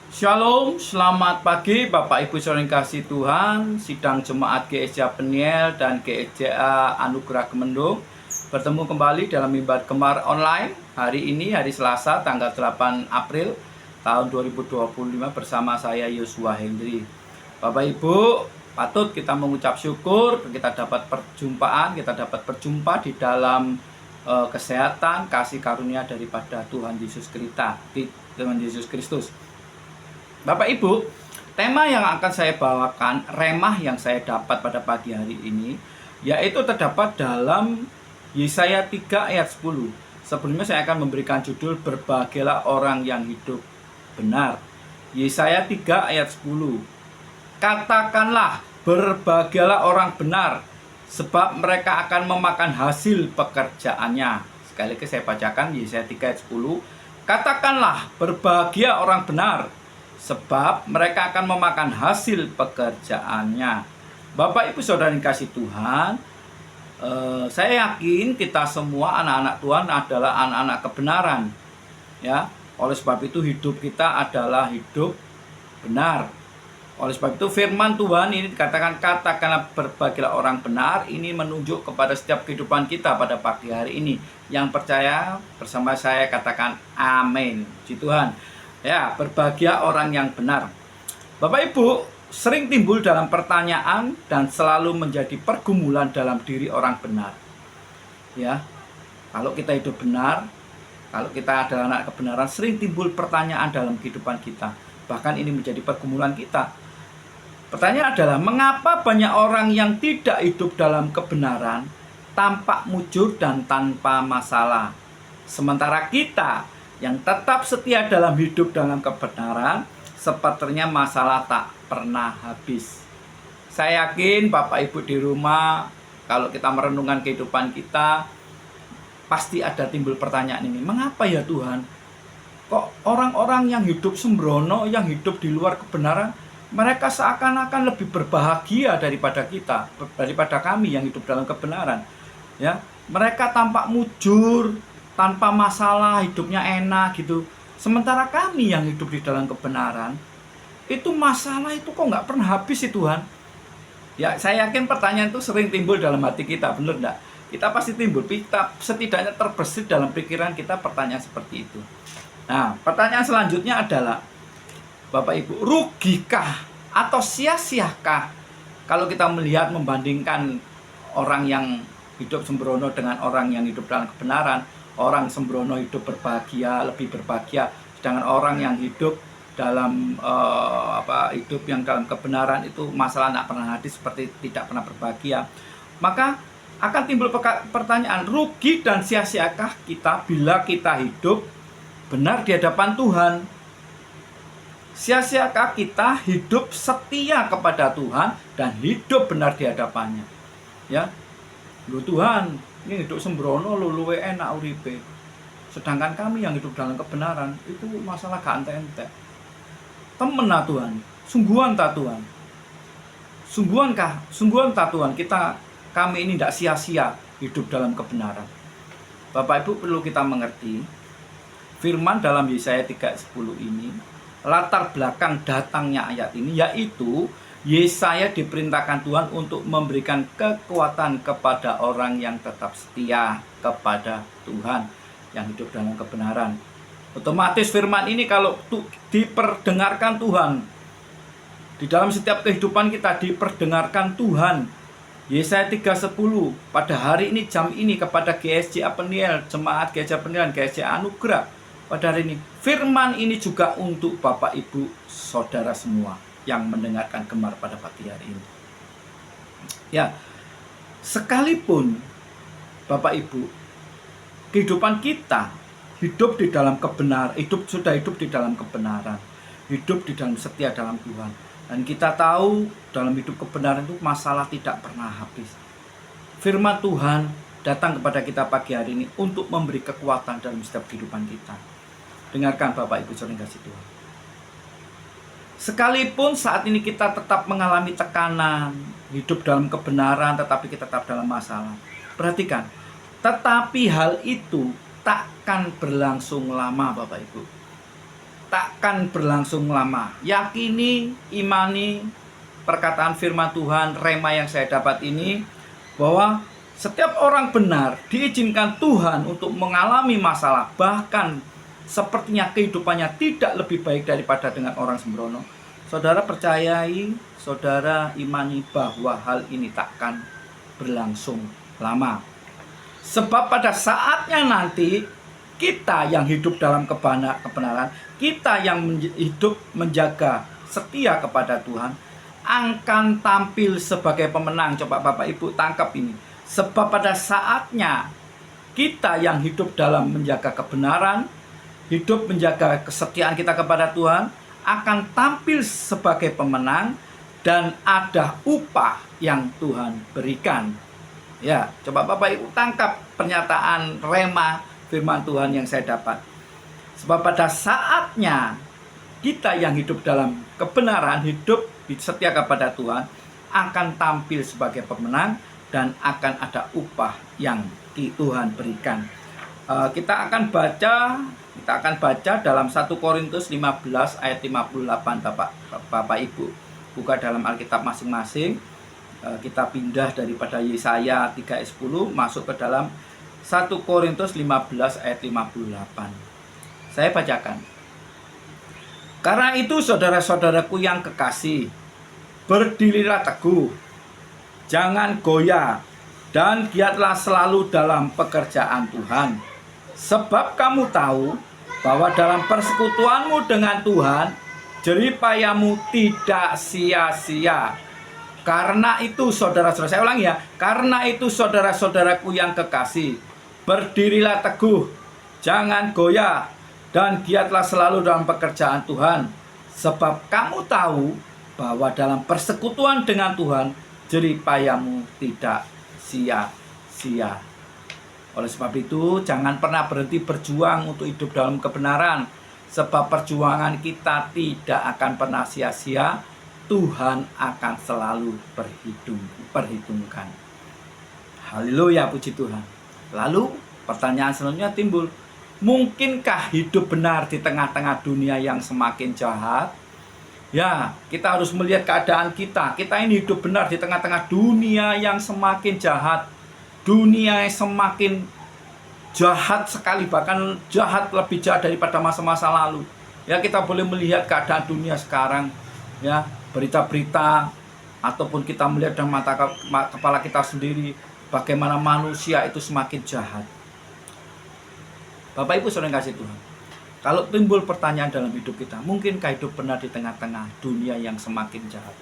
Shalom, selamat pagi Bapak Ibu saudara yang kasih Tuhan. Sidang Jemaat GSJ Peniel dan GSJA Anugerah Kemendung bertemu kembali dalam mimbar Gemar online. Hari ini hari Selasa tanggal 8 April tahun 2025 bersama saya Yosua Hendri. Bapak Ibu, patut kita mengucap syukur kita dapat berjumpa di dalam kesehatan, kasih karunia daripada Tuhan Yesus Kristus. Bapak Ibu, tema yang akan saya bawakan, remah yang saya dapat pada pagi hari ini, yaitu terdapat dalam Yesaya 3 ayat 10. Sebelumnya saya akan memberikan judul Berbahagialah orang yang hidup benar. Yesaya 3 ayat 10. Katakanlah, berbahagialah orang benar, sebab mereka akan memakan hasil pekerjaannya. Sekali lagi saya bacakan Yesaya 3 ayat 10. Katakanlah, berbahagia orang benar, sebab mereka akan memakan hasil pekerjaannya. Bapak Ibu saudara yang kasih Tuhan, saya yakin kita semua anak-anak Tuhan adalah anak-anak kebenaran, ya. Oleh sebab itu hidup kita adalah hidup benar. Oleh sebab itu firman Tuhan ini dikatakan katakanlah berbahagialah orang benar. Ini menunjuk kepada setiap kehidupan kita pada pagi hari ini. Yang percaya bersama saya katakan amin. Puji Tuhan. Ya, berbahagia orang yang benar. Bapak Ibu, sering timbul dalam pertanyaan dan selalu menjadi pergumulan dalam diri orang benar. Ya, kalau kita hidup benar, kalau kita adalah anak kebenaran, sering timbul pertanyaan dalam kehidupan kita. Bahkan ini menjadi pergumulan kita. Pertanyaan adalah, mengapa banyak orang yang tidak hidup dalam kebenaran, tampak mujur dan tanpa masalah, sementara kita yang tetap setia dalam hidup dalam kebenaran, sepertinya masalah tak pernah habis. Saya yakin Bapak Ibu di rumah, kalau kita merenungkan kehidupan kita, pasti ada timbul pertanyaan ini. Mengapa ya Tuhan? Kok orang-orang yang hidup sembrono, yang hidup di luar kebenaran, mereka seakan-akan lebih berbahagia daripada kita, daripada kami yang hidup dalam kebenaran. Ya, mereka tampak mujur, tanpa masalah, hidupnya enak gitu. Sementara kami yang hidup di dalam kebenaran, itu masalah itu kok nggak pernah habis sih Tuhan. Ya, saya yakin pertanyaan itu sering timbul dalam hati kita, benar enggak? Kita pasti timbul, kita setidaknya terbesit dalam pikiran kita pertanyaan seperti itu. Nah, pertanyaan selanjutnya adalah, Bapak Ibu, rugikah atau sia-siakah kalau kita melihat membandingkan orang yang hidup sembrono dengan orang yang hidup dalam kebenaran? Orang sembrono hidup berbahagia, lebih berbahagia, sedangkan orang yang hidup dalam hidup yang dalam kebenaran itu masalah tidak pernah habis, seperti tidak pernah berbahagia. Maka akan timbul pertanyaan, rugi dan sia-siakah kita bila kita hidup benar di hadapan Tuhan? Sia-siakah kita hidup setia kepada Tuhan dan hidup benar di hadapannya? Ya, lu Tuhan, ini hidup sembrono luwe enak uripe. Sedangkan kami yang hidup dalam kebenaran itu masalah gak ente-ente. Temen lah Tuhan, sungguhan tak Tuhan. Sungguhan tak Tuhan, kami ini tidak sia-sia hidup dalam kebenaran. Bapak Ibu perlu kita mengerti firman dalam Yesaya 3:10 ini, latar belakang datangnya ayat ini yaitu Yesaya diperintahkan Tuhan untuk memberikan kekuatan kepada orang yang tetap setia kepada Tuhan, yang hidup dalam kebenaran. Otomatis firman ini kalau diperdengarkan Tuhan, di dalam setiap kehidupan kita diperdengarkan Tuhan. Yesaya 3:10 pada hari ini, jam ini, kepada GSJ Peniel, Jemaat GSJ Peniel dan GSJ Anugerah pada hari ini. Firman ini juga untuk Bapak Ibu Saudara semua yang mendengarkan Gemar pada pagi hari ini. Ya, sekalipun Bapak Ibu, kehidupan kita hidup di dalam kebenaran, sudah hidup di dalam kebenaran, hidup di dalam setia dalam Tuhan, dan kita tahu dalam hidup kebenaran itu masalah tidak pernah habis. Firman Tuhan datang kepada kita pagi hari ini untuk memberi kekuatan dalam setiap kehidupan kita. Dengarkan Bapak Ibu saudara kasih Tuhan. Sekalipun saat ini kita tetap mengalami tekanan, hidup dalam kebenaran, tetapi kita tetap dalam masalah. Perhatikan, tetapi hal itu takkan berlangsung lama Bapak Ibu. takkan berlangsung lama. Yakini, imani perkataan firman Tuhan, rema yang saya dapat ini, bahwa setiap orang benar diizinkan Tuhan untuk mengalami masalah, bahkan sepertinya kehidupannya tidak lebih baik daripada dengan orang sembrono. Saudara percayai, saudara imani bahwa hal ini takkan berlangsung lama. Sebab pada saatnya nanti kita yang hidup dalam kebenaran, kita yang hidup menjaga setia kepada Tuhan, akan tampil sebagai pemenang. Coba Bapak Ibu tangkap ini. Sebab pada saatnya kita yang hidup dalam menjaga kebenaran, hidup menjaga kesetiaan kita kepada Tuhan, akan tampil sebagai pemenang dan ada upah yang Tuhan berikan. Ya, coba Bapak Ibu tangkap pernyataan rema firman Tuhan yang saya dapat. Sebab pada saatnya kita yang hidup dalam kebenaran, hidup setia kepada Tuhan, akan tampil sebagai pemenang dan akan ada upah yang Tuhan berikan. Kita akan baca dalam 1 Korintus 15 ayat 58 Bapak Ibu. Buka dalam Alkitab masing-masing. Kita pindah daripada Yesaya 3 ayat 10 masuk ke dalam 1 Korintus 15 ayat 58. Saya bacakan. Karena itu saudara-saudaraku yang kekasih, berdirilah teguh, jangan goyah, dan giatlah selalu dalam pekerjaan Tuhan. Sebab kamu tahu bahwa dalam persekutuanmu dengan Tuhan, jerih payahmu tidak sia-sia. Karena itu saudara-saudara, saya ulangi ya. Karena itu saudara-saudaraku yang kekasih, berdirilah teguh, jangan goyah, dan giatlah selalu dalam pekerjaan Tuhan. Sebab kamu tahu bahwa dalam persekutuan dengan Tuhan, jerih payahmu tidak sia-sia. Oleh sebab itu, jangan pernah berhenti berjuang untuk hidup dalam kebenaran. Sebab perjuangan kita tidak akan pernah sia-sia. Tuhan akan selalu perhitungkan. Haleluya, puji Tuhan. Lalu pertanyaan selanjutnya timbul. Mungkinkah hidup benar di tengah-tengah dunia yang semakin jahat? Ya, kita harus melihat keadaan kita. Kita ini hidup benar di tengah-tengah dunia yang semakin jahat. Dunia yang semakin jahat sekali, bahkan jahat lebih jahat daripada masa-masa lalu. Ya, kita boleh melihat keadaan dunia sekarang, ya, berita-berita, ataupun kita melihat dengan mata kepala kita sendiri bagaimana manusia itu semakin jahat. Bapak Ibu saudara yang kasih Tuhan, kalau timbul pertanyaan dalam hidup kita, mungkinkah hidup benar di tengah-tengah dunia yang semakin jahat?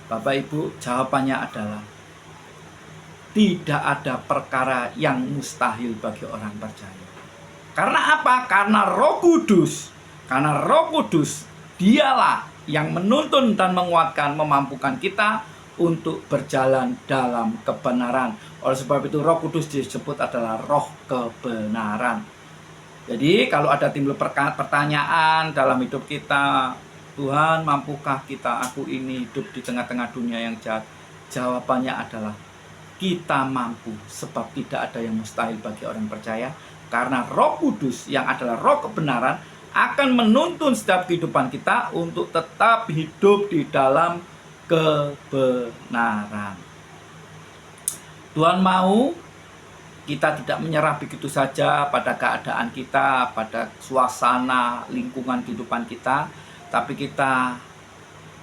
Bapak Ibu, jawabannya adalah tidak ada perkara yang mustahil bagi orang percaya. Karena apa? Karena Roh Kudus. Karena Roh Kudus dialah yang menuntun dan menguatkan, memampukan kita untuk berjalan dalam kebenaran. Oleh sebab itu Roh Kudus disebut adalah roh kebenaran. Jadi kalau ada timbul pertanyaan dalam hidup kita, Tuhan mampukah aku ini hidup di tengah-tengah dunia yang jahat? Jawabannya adalah kita mampu, sebab tidak ada yang mustahil bagi orang percaya. Karena Roh Kudus yang adalah roh kebenaran akan menuntun setiap kehidupan kita untuk tetap hidup di dalam kebenaran. Tuhan mau kita tidak menyerah begitu saja pada keadaan kita, pada suasana lingkungan kehidupan kita, tapi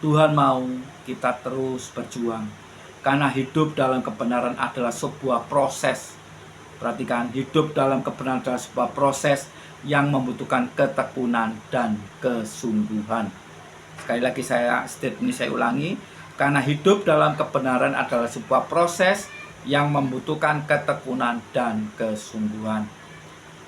Tuhan mau kita terus berjuang. Karena hidup dalam kebenaran adalah sebuah proses. Perhatikan, hidup dalam kebenaran adalah sebuah proses yang membutuhkan ketekunan dan kesungguhan. Sekali lagi statement ini saya ulangi. Karena hidup dalam kebenaran adalah sebuah proses yang membutuhkan ketekunan dan kesungguhan.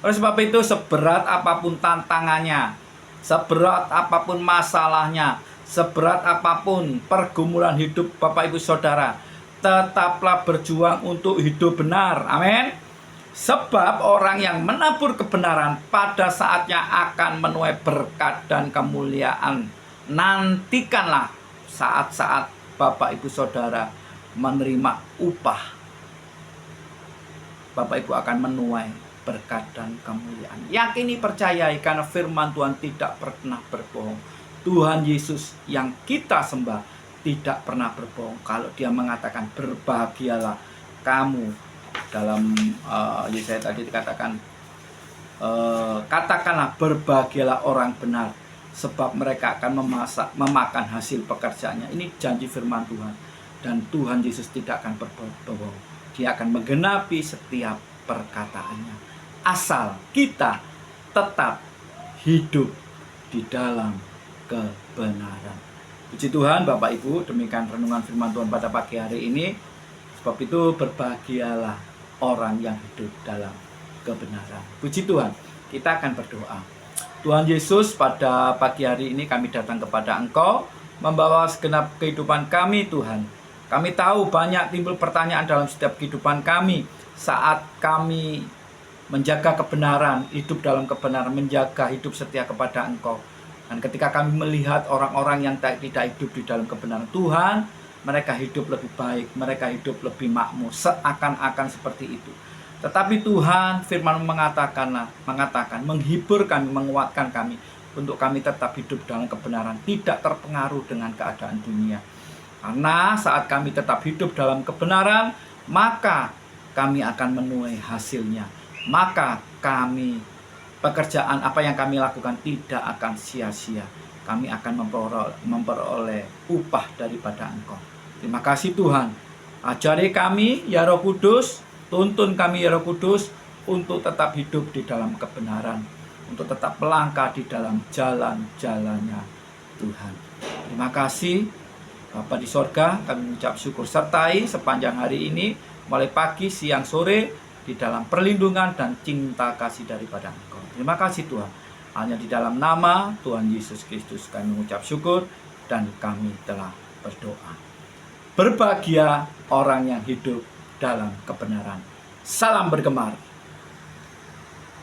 Oleh sebab itu, seberat apapun tantangannya, seberat apapun masalahnya, seberat apapun pergumulan hidup Bapak Ibu Saudara, tetaplah berjuang untuk hidup benar. Amin. Sebab orang yang menabur kebenaran pada saatnya akan menuai berkat dan kemuliaan. Nantikanlah saat-saat Bapak Ibu Saudara menerima upah. Bapak Ibu akan menuai berkat dan kemuliaan. Yakini, percayai, karena firman Tuhan tidak pernah berbohong. Tuhan Yesus yang kita sembah tidak pernah berbohong. Kalau dia mengatakan berbahagialah kamu, dalam Yesaya tadi dikatakan, katakanlah berbahagialah orang benar, sebab mereka akan memakan hasil pekerjaannya. Ini janji firman Tuhan. Dan Tuhan Yesus tidak akan berbohong. Dia akan menggenapi setiap perkataannya, asal kita tetap hidup di dalam kebenaran. Puji Tuhan Bapak Ibu, demikian renungan firman Tuhan pada pagi hari ini. Sebab itu berbahagialah orang yang hidup dalam kebenaran. Puji Tuhan, kita akan berdoa. Tuhan Yesus, pada pagi hari ini kami datang kepada Engkau, membawa segenap kehidupan kami Tuhan. Kami tahu banyak timbul pertanyaan dalam setiap kehidupan kami saat kami menjaga kebenaran, hidup dalam kebenaran, menjaga hidup setia kepada Engkau. Dan ketika kami melihat orang-orang yang tidak hidup di dalam kebenaran Tuhan, mereka hidup lebih baik, mereka hidup lebih makmur, seakan-akan seperti itu. Tetapi Tuhan firman mengatakan, menghibur kami, menguatkan kami, untuk kami tetap hidup dalam kebenaran, tidak terpengaruh dengan keadaan dunia. Karena saat kami tetap hidup dalam kebenaran, maka kami akan menuai hasilnya. Maka pekerjaan apa yang kami lakukan tidak akan sia-sia. Kami akan memperoleh upah daripada Engkau. Terima kasih Tuhan. Ajari kami ya Roh Kudus, tuntun kami ya Roh Kudus untuk tetap hidup di dalam kebenaran, untuk tetap melangkah di dalam jalan-jalannya Tuhan. Terima kasih Bapa di sorga, kami mengucap syukur sertai sepanjang hari ini, mulai pagi, siang, sore, di dalam perlindungan dan cinta kasih daripada Engkau. Terima kasih Tuhan. Hanya di dalam nama Tuhan Yesus Kristus kami mengucap syukur dan kami telah berdoa. Berbahagia orang yang hidup dalam kebenaran. Salam bergemar.